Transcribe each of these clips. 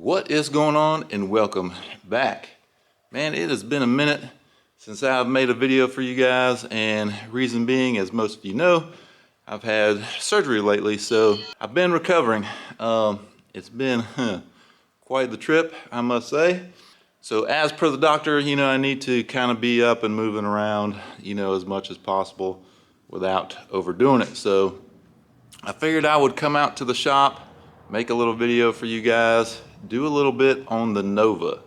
What is going on, and welcome back. Man, it has been a minute since I've made a video for you guys, and reason being, as most of you know, I've had surgery lately, so I've been recovering. It's been quite the trip, I must say. So as per the doctor, I need to kind of be up and moving around, as much as possible without overdoing it. So I figured I would come out to the shop, make a little video for you guys, do a little bit on the Nova.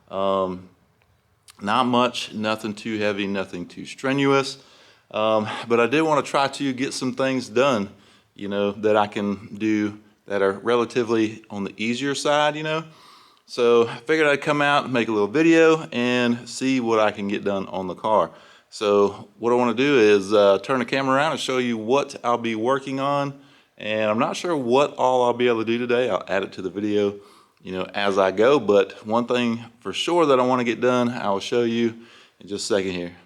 Not much, nothing too heavy, nothing too strenuous. But I did want to try to get some things done, that I can do that are relatively on the easier side, So I figured I'd come out and make a little video and see what I can get done on the car. So what I want to do is turn the camera around and show you what I'll be working on. And I'm not sure what all I'll be able to do today. I'll add it to the video, as I go. But one thing for sure that I want to get done, I will show you in just a second here.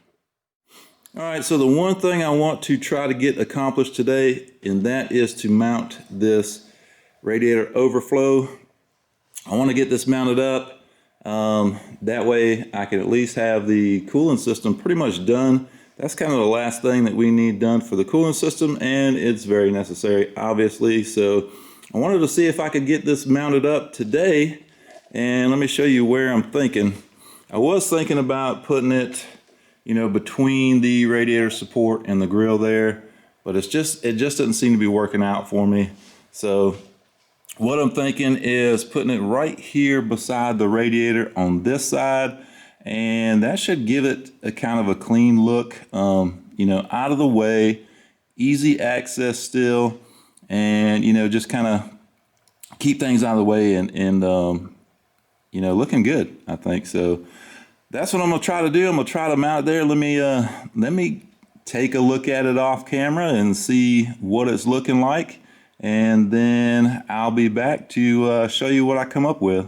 All right, so the one thing I want to try to get accomplished today, and that is to mount this radiator overflow. I want to get this mounted up. That way I can at least have the cooling system pretty much done. That's kind of the last thing that we need done for the cooling system, and it's very necessary, obviously. So I wanted to see if I could get this mounted up today, and let me show you where I'm thinking. I was thinking about putting it, between the radiator support and the grill there, but it just doesn't seem to be working out for me. So what I'm thinking is putting it right here beside the radiator on this side, and that should give it a kind of a clean look, out of the way, easy access still, and just kind of keep things out of the way and looking good, I think. So that's what I'm gonna try to do. I'm gonna try to mount it there. Let me take a look at it off camera and see what it's looking like, and then I'll be back to show you what I come up with.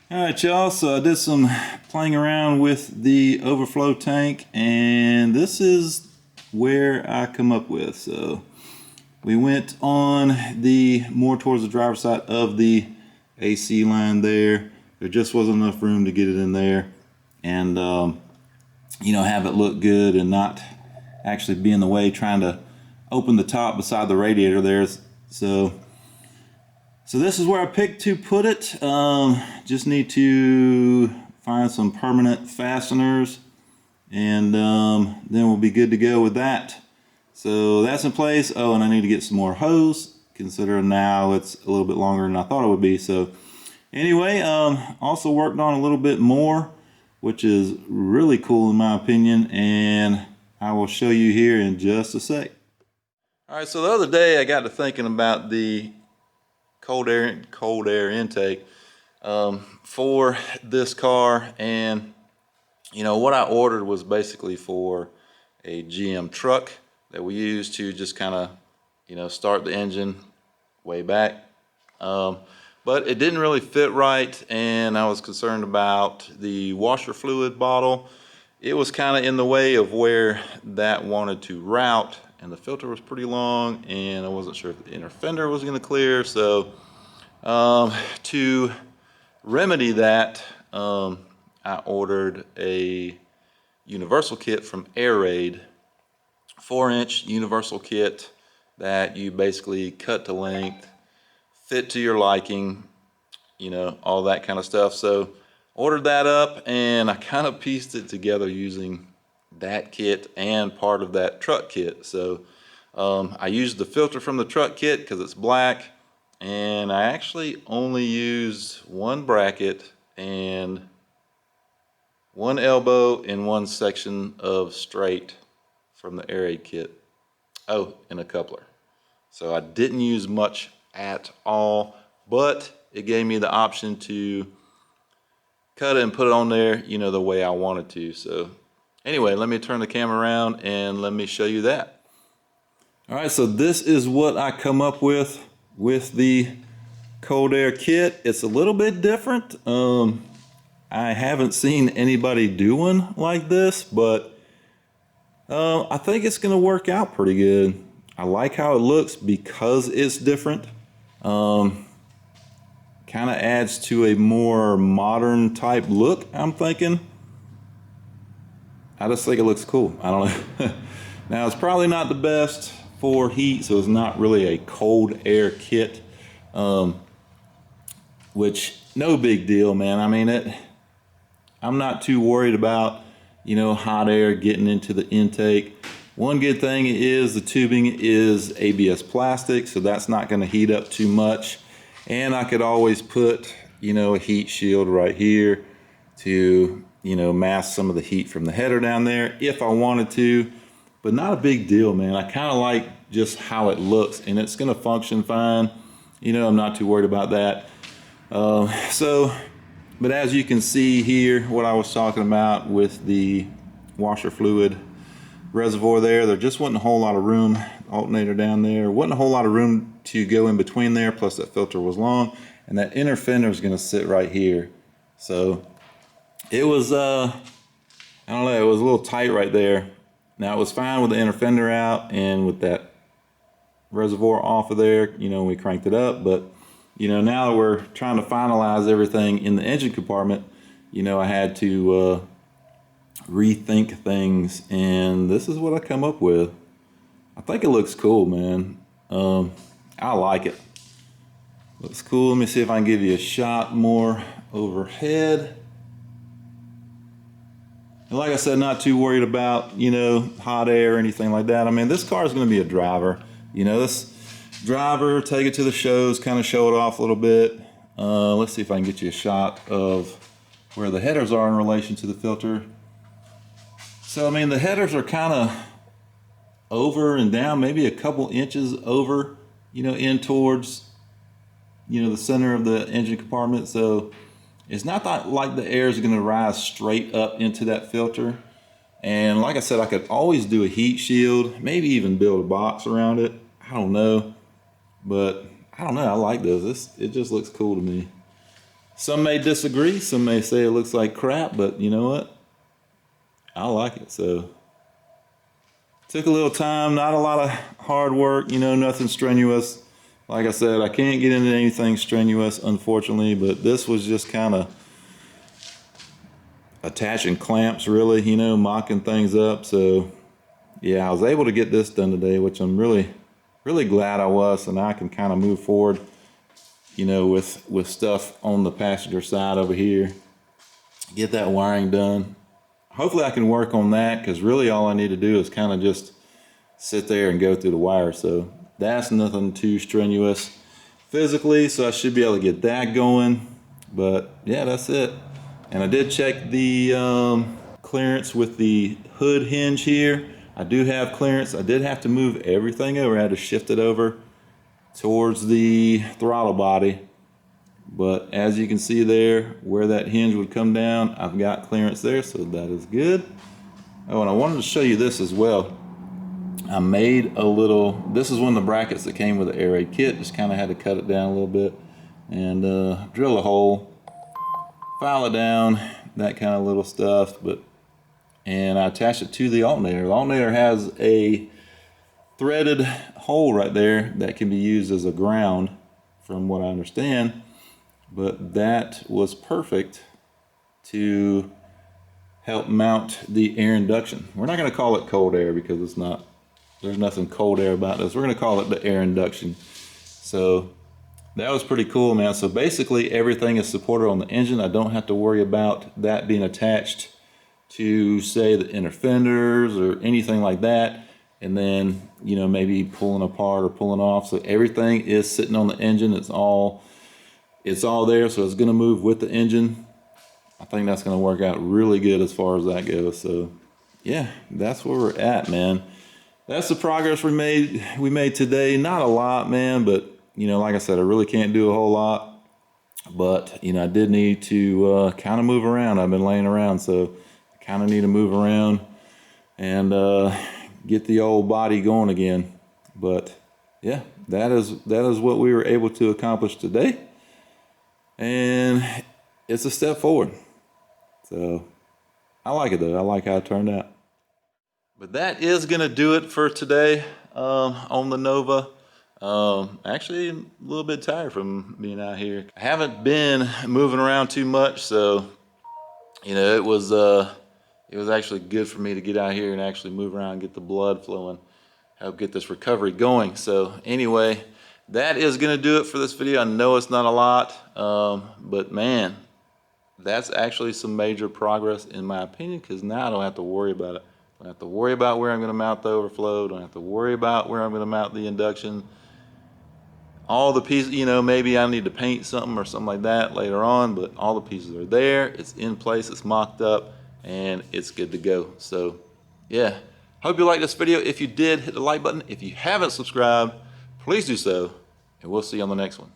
All right, y'all, so I did some playing around with the overflow tank, and this is where I come up with. So we went on the more towards the driver's side of the AC line there. There just wasn't enough room to get it in there and have it look good and not actually be in the way trying to open the top beside the radiator there. So this is where I picked to put it. Just need to find some permanent fasteners, and then we'll be good to go with that. So that's in place. Oh, and I need to get some more hose, considering now it's a little bit longer than I thought it would be. So anyway, also worked on a little bit more, which is really cool in my opinion, and I will show you here in just a sec. All right, so the other day I got to thinking about the cold air intake for this car, and what I ordered was basically for a GM truck that we use to just kind of start the engine way back, but it didn't really fit right, and I was concerned about the washer fluid bottle. It was kind of in the way of where that wanted to route, and the filter was pretty long, and I wasn't sure if the inner fender was going to clear. So to remedy that, I ordered a universal kit from Airaid, 4-inch universal kit that you basically cut to length, fit to your liking, all that kind of stuff. So ordered that up, and I kind of pieced it together using that kit and part of that truck kit. So I used the filter from the truck kit because it's black, and I actually only used one bracket and one elbow and one section of straight from the Airaid kit. Oh, and a coupler. So I didn't use much at all, but it gave me the option to cut it and put it on there, the way I wanted to. So anyway, let me turn the camera around and let me show you that. All right, so this is what I come up with the cold air kit. It's a little bit different. I haven't seen anybody do one like this, but I think it's gonna work out pretty good. I like how it looks because it's different. Kind kind of adds to a more modern type look, I'm thinking. I just think it looks cool. I don't know. Now, it's probably not the best for heat, so it's not really a cold air kit, which no big deal, man. I mean, I'm not too worried about, hot air getting into the intake. One good thing is the tubing is ABS plastic, so that's not going to heat up too much. And I could always put, a heat shield right here to, mask some of the heat from the header down there if I wanted to. But not a big deal, man. I kind of like just how it looks, and it's going to function fine. I'm not too worried about that. But as you can see here, what I was talking about with the washer fluid reservoir there just wasn't a whole lot of room. Alternator down there wasn't a whole lot of room to go in between there, plus that filter was long, and that inner fender is going to sit right here. So it was I don't know, it was a little tight right there. Now it was fine with the inner fender out and with that reservoir off of there, we cranked it up. But now that we're trying to finalize everything in the engine compartment, I had to rethink things, and this is what I come up with. I think it looks cool, man. I like it. Looks cool. Let me see if I can give you a shot more overhead. And like I said, not too worried about, hot air or anything like that. I mean, this car is going to be a driver. This driver, take it to the shows, kind of show it off a little bit. Let's see if I can get you a shot of where the headers are in relation to the filter. So, I mean, the headers are kind of over and down, maybe a couple inches over, in towards, the center of the engine compartment. So it's not like the air is going to rise straight up into that filter. And like I said, I could always do a heat shield, maybe even build a box around it. I don't know. But I don't know, I like this. It just looks cool to me. Some may disagree, some may say it looks like crap, but you know what? I like it. So took a little time, not a lot of hard work, nothing strenuous. Like I said, I can't get into anything strenuous, unfortunately, but this was just kind of attaching clamps, really, mocking things up. So yeah, I was able to get this done today, which I'm really glad I was. So now I can kind of move forward, with stuff on the passenger side over here, get that wiring done. Hopefully I can work on that, because really all I need to do is kind of just sit there and go through the wire. So that's nothing too strenuous physically, so I should be able to get that going. But yeah, that's it. And I did check the clearance with the hood hinge here. I do have clearance. I did have to move everything over. I had to shift it over towards the throttle body. But as you can see there, where that hinge would come down, I've got clearance there, so that is good. Oh, and I wanted to show you this as well. I made this is one of the brackets that came with the Airaid kit. Just kind of had to cut it down a little bit and drill a hole, file it down, that kind of little stuff. And I attached it to the alternator. The alternator has a threaded hole right there that can be used as a ground, from what I understand. But that was perfect to help mount the air induction. We're not going to call it cold air, because it's not. There's nothing cold air about this. We're going to call it the air induction. So that was pretty cool, man. So basically everything is supported on the engine. I don't have to worry about that being attached to, say, the inner fenders or anything like that, and then maybe pulling apart or pulling off. So everything is sitting on the engine. It's all there, so it's going to move with the engine. I think that's going to work out really good as far as that goes. So yeah, that's where we're at, man. That's the progress we made today. Not a lot, man, but like I said, I really can't do a whole lot. But I did need to kind of move around. I've been laying around, so I kind of need to move around and get the old body going again. But yeah, that is what we were able to accomplish today. And it's a step forward. So I like it, though. I like how it turned out. But that is going to do it for today on the Nova. Actually, a little bit tired from being out here. I haven't been moving around too much, so you know, it was actually good for me to get out here and actually move around and get the blood flowing, help get this recovery going. So anyway, that is gonna do it for this video. I know it's not a lot, but man, that's actually some major progress in my opinion, because now I don't have to worry about it. I don't have to worry about where I'm gonna mount the overflow, don't have to worry about where I'm gonna mount the induction. All the pieces, you know, maybe I need to paint something or something like that later on, but all the pieces are there, it's in place, it's mocked up, and it's good to go. So yeah, hope you liked this video. If you did, hit the like button. If you haven't subscribed, please do so, and we'll see you on the next one.